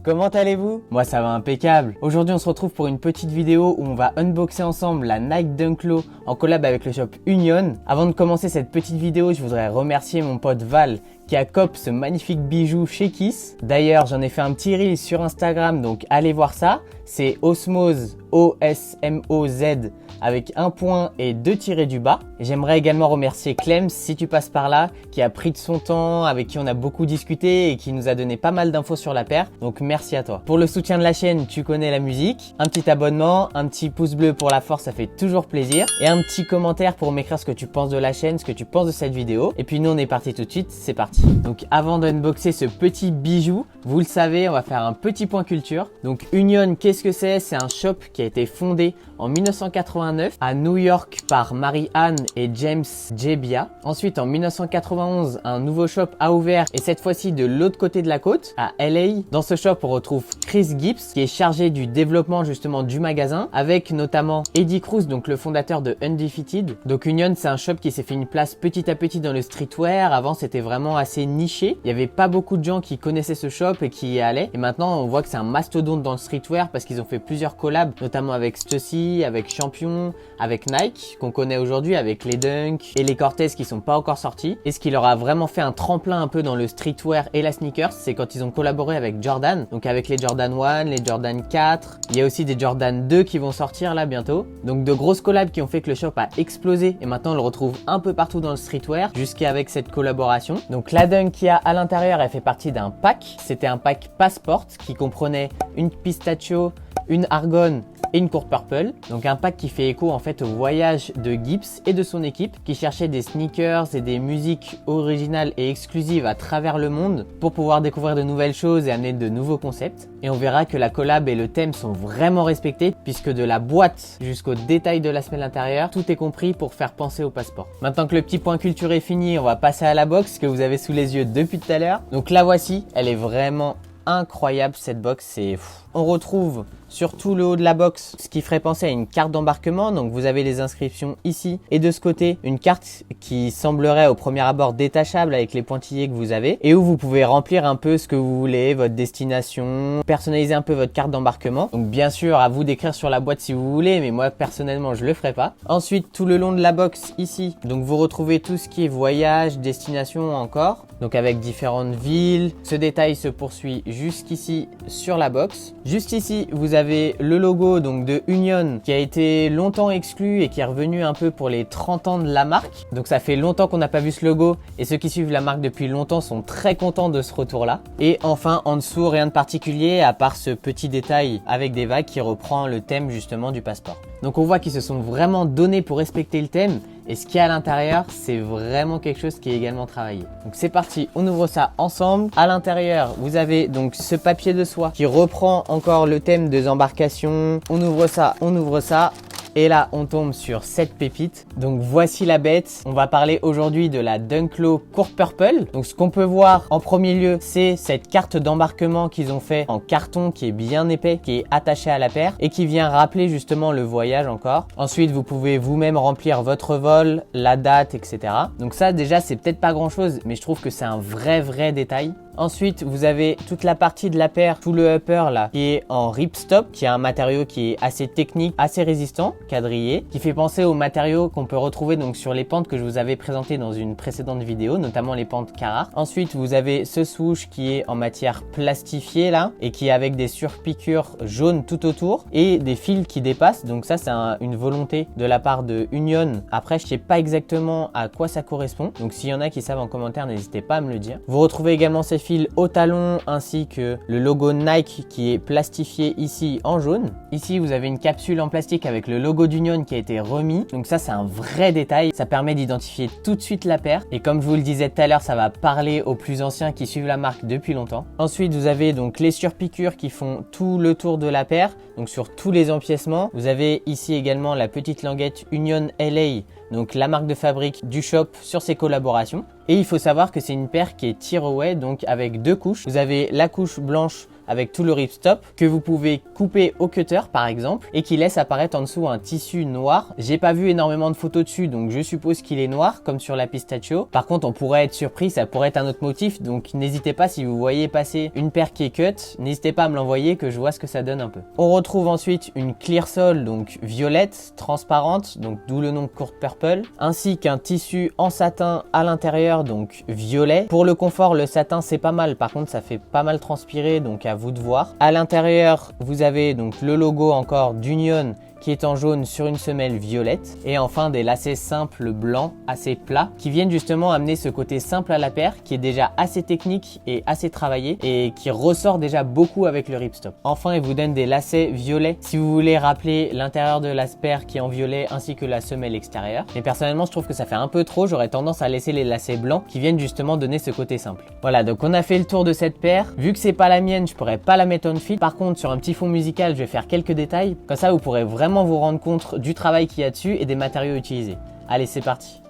comment allez-vous? Moi ça va impeccable. Aujourd'hui on se retrouve pour une petite vidéo où on va unboxer ensemble la Nike Dunk Low en collab avec le shop Union. Avant de commencer cette petite vidéo, je voudrais remercier mon pote Val qui a cop ce magnifique bijou chez Kiss. D'ailleurs j'en ai fait un petit reel sur Instagram, donc allez voir ça. C'est Osmoz, O-S-M-O-Z avec un point et deux tirés du bas. J'aimerais également remercier Clem, si tu passes par là, qui a pris de son temps, avec qui on a beaucoup discuté et qui nous a donné pas mal d'infos sur la paire. Donc merci à toi. Pour le soutien de la chaîne, tu connais la musique. Un petit abonnement, un petit pouce bleu pour la force, ça fait toujours plaisir. Et un petit commentaire pour m'écrire ce que tu penses de la chaîne, ce que tu penses de cette vidéo. Et puis nous on est parti tout de suite, c'est parti. Donc avant d'unboxer ce petit bijou, vous le savez, on va faire un petit point culture. Donc Union, qu'est-ce que c'est? C'est un shop qui a été fondé en 1989 à New York par Marie-Anne et James Jebbia. Ensuite en 1991, un nouveau shop a ouvert et cette fois-ci de l'autre côté de la côte, à LA. Dans ce shop, on retrouve Chris Gibbs qui est chargé du développement justement du magasin avec notamment Eddie Cruz, donc le fondateur de Undefeated. Donc Union, c'est un shop qui s'est fait une place petit à petit dans le streetwear. Avant, c'était vraiment assez niché. Il n'y avait pas beaucoup de gens qui connaissaient ce shop et qui y allaient. Et maintenant, on voit que c'est un mastodonte dans le streetwear parce qu'ils ont fait plusieurs collabs, notamment avec Stussy, avec Champion, avec Nike, qu'on connaît aujourd'hui, avec les Dunk et les Cortez qui sont pas encore sortis. Et ce qui leur a vraiment fait un tremplin un peu dans le streetwear et la sneakers, c'est quand ils ont collaboré avec Jordan, donc avec les Jordan 1, les Jordan 4. Il y a aussi des Jordan 2 qui vont sortir là bientôt. Donc de grosses collabs qui ont fait que le shop a explosé et maintenant on le retrouve un peu partout dans le streetwear jusqu'à avec cette collaboration. Donc la Dunk qu'il y a à l'intérieur, elle fait partie d'un pack. C'était un pack Passport qui comprenait une pistachio, une argonne et une courte purple. Donc un pack qui fait écho en fait au voyage de Gibbs et de son équipe qui cherchaient des sneakers et des musiques originales et exclusives à travers le monde pour pouvoir découvrir de nouvelles choses et amener de nouveaux concepts. Et on verra que la collab et le thème sont vraiment respectés puisque de la boîte jusqu'au détail de la semelle intérieure, tout est compris pour faire penser au passeport. Maintenant que le petit point culture est fini, on va passer à la box que vous avez sous les yeux depuis tout à l'heure. Donc la voici, elle est vraiment incroyable cette box, c'est fou. On retrouve sur tout le haut de la box ce qui ferait penser à une carte d'embarquement. Donc vous avez les inscriptions ici et de ce côté une carte qui semblerait au premier abord détachable avec les pointillés que vous avez et où vous pouvez remplir un peu ce que vous voulez, votre destination, personnaliser un peu votre carte d'embarquement. Donc bien sûr à vous d'écrire sur la boîte si vous voulez, mais moi personnellement je le ferai pas. Ensuite tout le long de la box ici, donc vous retrouvez tout ce qui est voyage, destination encore, donc avec différentes villes. Ce détail se poursuit jusqu'ici sur la box. Juste ici vous avez le logo donc de Union qui a été longtemps exclu et qui est revenu un peu pour les 30 ans de la marque. Donc ça fait longtemps qu'on n'a pas vu ce logo et ceux qui suivent la marque depuis longtemps sont très contents de ce retour là. Et enfin en dessous rien de particulier à part ce petit détail avec des vagues qui reprend le thème justement du passeport. Donc on voit qu'ils se sont vraiment donnés pour respecter le thème. Et ce qu'il y a à l'intérieur, c'est vraiment quelque chose qui est également travaillé. Donc c'est parti, on ouvre ça ensemble. À l'intérieur, vous avez donc ce papier de soie qui reprend encore le thème des embarcations. On ouvre ça, on ouvre ça. Et là, on tombe sur cette pépite. Donc voici la bête. On va parler aujourd'hui de la Dunk Low Courte Purple. Donc ce qu'on peut voir en premier lieu, c'est cette carte d'embarquement qu'ils ont fait en carton qui est bien épais, qui est attaché à la paire et qui vient rappeler justement le voyage encore. Ensuite, vous pouvez vous-même remplir votre vol, la date, etc. Donc ça déjà, c'est peut-être pas grand-chose, mais je trouve que c'est un vrai détail. Ensuite, vous avez toute la partie de la paire, tout le upper là, qui est en ripstop, qui est un matériau qui est assez technique, assez résistant, quadrillé, qui fait penser aux matériaux qu'on peut retrouver donc sur les pentes que je vous avais présentées dans une précédente vidéo, notamment les pentes Carhartt. Ensuite, vous avez ce swoosh qui est en matière plastifiée là, et qui est avec des surpiqûres jaunes tout autour, et des fils qui dépassent. Donc ça, c'est une volonté de la part de Union. Après, je sais pas exactement à quoi ça correspond. Donc s'il y en a qui savent en commentaire, n'hésitez pas à me le dire. Vous retrouvez également ces fils au talon ainsi que le logo Nike qui est plastifié ici en jaune. Ici vous avez une capsule en plastique avec le logo d'Union qui a été remis. Donc ça c'est un vrai détail, ça permet d'identifier tout de suite la paire et comme je vous le disais tout à l'heure, ça va parler aux plus anciens qui suivent la marque depuis longtemps. Ensuite vous avez donc les surpiqûres qui font tout le tour de la paire, donc sur tous les empiècements. Vous avez ici également la petite languette Union LA, donc la marque de fabrique du shop sur ses collaborations. Et il faut savoir que c'est une paire qui est tearaway, donc avec deux couches. Vous avez la couche blanche avec tout le ripstop que vous pouvez couper au cutter par exemple et qui laisse apparaître en dessous un tissu noir. J'ai pas vu énormément de photos dessus donc je suppose qu'il est noir comme sur la pistachio. Par contre on pourrait être surpris, ça pourrait être un autre motif, donc n'hésitez pas si vous voyez passer une paire qui est cut, n'hésitez pas à me l'envoyer que je vois ce que ça donne un peu. On retrouve ensuite une clear sole donc violette, transparente, donc d'où le nom Court Purple, ainsi qu'un tissu en satin à l'intérieur donc violet. Pour le confort le satin c'est pas mal, par contre ça fait pas mal transpirer donc à vous de voir. À l'intérieur vous avez donc le logo encore d'Union qui est en jaune sur une semelle violette et enfin des lacets simples blancs assez plats qui viennent justement amener ce côté simple à la paire qui est déjà assez technique et assez travaillé et qui ressort déjà beaucoup avec le ripstop. Enfin il vous donne des lacets violets si vous voulez rappeler l'intérieur de la paire qui est en violet ainsi que la semelle extérieure. Mais personnellement je trouve que ça fait un peu trop, j'aurais tendance à laisser les lacets blancs qui viennent justement donner ce côté simple. Voilà, donc on a fait le tour de cette paire. Vu que c'est pas la mienne, je pourrais pas la mettre on fit. Par contre sur un petit fond musical je vais faire quelques détails, comme ça vous pourrez vraiment vous rendre compte du travail qu'il y a dessus et des matériaux utilisés. Allez, c'est parti.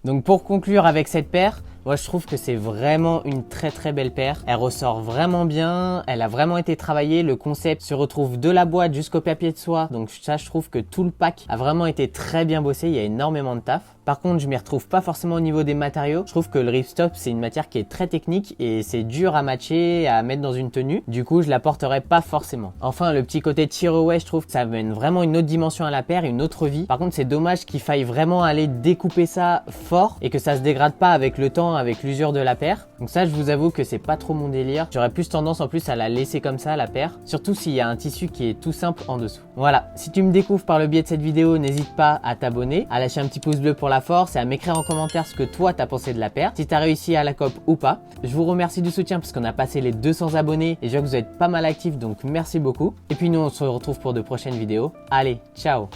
Donc pour conclure avec cette paire, moi je trouve que c'est vraiment une très belle paire. Elle ressort vraiment bien, elle a vraiment été travaillée. Le concept se retrouve de la boîte jusqu'au papier de soie. Donc ça je trouve que tout le pack a vraiment été très bien bossé, il y a énormément de taf. Par contre, je m'y retrouve pas forcément au niveau des matériaux. Je trouve que le ripstop, c'est une matière qui est très technique et c'est dur à matcher, à mettre dans une tenue. Du coup, je la porterai pas forcément. Enfin, le petit côté tear-away, je trouve que ça amène vraiment une autre dimension à la paire, une autre vie. Par contre, c'est dommage qu'il faille vraiment aller découper ça fort et que ça se dégrade pas avec le temps, avec l'usure de la paire. Donc ça, je vous avoue que c'est pas trop mon délire. J'aurais plus tendance en plus à la laisser comme ça, la paire. Surtout s'il y a un tissu qui est tout simple en dessous. Voilà. Si tu me découvres par le biais de cette vidéo, n'hésite pas à t'abonner, à lâcher un petit pouce bleu pour la force et à m'écrire en commentaire ce que toi t'as pensé de la paire, si t'as réussi à la cope ou pas. Je vous remercie du soutien parce qu'on a passé les 200 abonnés et je vois que vous êtes pas mal actifs, donc merci beaucoup. Et puis nous on se retrouve pour de prochaines vidéos. Allez, ciao!